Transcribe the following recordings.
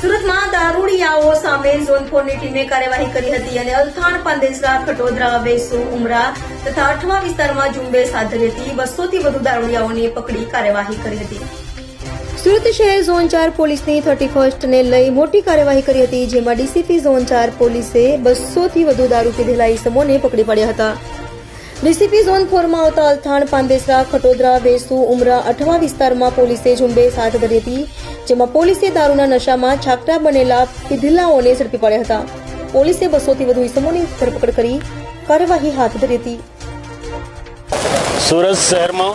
સુરતમાં દારૂડિયાઓ સામે ઝોન 4ની ટીમે કાર્યવાહી કરી હતી અને અલથાણ, પાંદેસરા, ખટોદરા, વેસુ, ઉમરા તથા અઠવા વિસ્તારમાં ઝુંબેશ હાથ ધરી હતી. 200 થી વધુ દારૂડિયાઓને પકડી કાર્યવાહી કરી હતી. સુરત શહેર ઝોન 4 પોલીસની 31st ને લઈ મોટી કાર્યવાહી કરી હતી, જેમાં ડીસીપી ઝોન 4 પોલીસે 200 થી વધુ દારૂ પીધેલા ઇસમોને પકડી પાડ્યા હતા. ડીસીપી ઝોન 4માં આવતા અલથાણ, પાંદેસરા, ખટોદરા, વેસુ, ઉમરા, અઠવા વિસ્તારમાં પોલીસે ઝુંબેશ હાથ ધરી હતી, જેમાં પોલીસે દારૂના નશામાં છાકરા બનેલા પીધેલાઓને ઝડપી પાડ્યા હતા. પોલીસે 200 થી વધુ ઇસમોની ધરપકડ કરી કાર્યવાહી હાથ ધરી હતી. સુરત શહેરમાં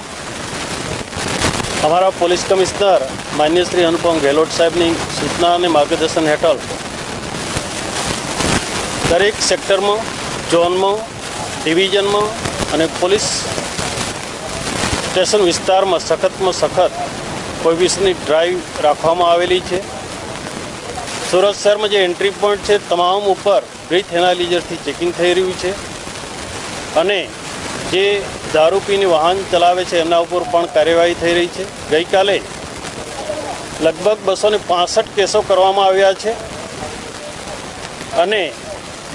અમારા પોલીસ કમિશનર માન્ય શ્રી અનુપમ ગેહલોત સાહેબની સૂચના અને માર્ગદર્શન હેઠળ દરેક સેક્ટરમાં, ઝોનમાં, ડિવિઝનમાં અને પોલીસ સ્ટેશન વિસ્તારમાં સખતમાં સખત પ્રોહિબિશનની ડ્રાઈવ રાખવામાં આવેલી છે. સુરત શહેરમાં જે એન્ટ્રી પોઈન્ટ છે તમામ ઉપર બ્રીથ એનાલિઝરથી ચેકિંગ થઈ રહ્યું છે અને જે દારૂ પીને વાહન ચલાવે છે એમના ઉપર પણ કાર્યવાહી થઈ રહી છે. ગઈકાલે લગભગ 265 કેસો કરવામાં આવ્યા છે અને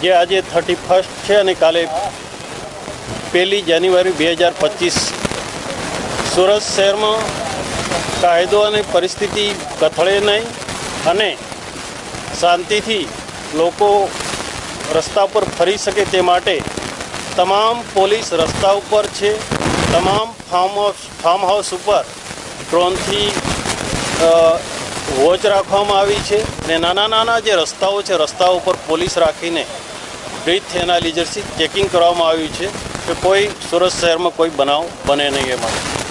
જે આજે 31st છે અને કાલે 1 જાન્યુઆરી 2025 સુરત શહેરમાં કાયદો અને પરિસ્થિતિ કથળે નહીં અને શાંતિથી લોકો રસ્તા પર ફરી શકે તે માટે તમામ પોલીસ રસ્તા ઉપર છે. તમામ ફાર્મ હાઉસ ઉપર ડ્રોનથી વોચ રાખવામાં આવી છે અને નાના નાના જે રસ્તાઓ છે રસ્તાઓ ઉપર પોલીસ રાખીને બ્રીથ એનાલિઝરથી ચેકિંગ કરવામાં આવ્યું છે કે કોઈ સુરત શહેરમાં કોઈ બનાવ બને નહીં એ માટે.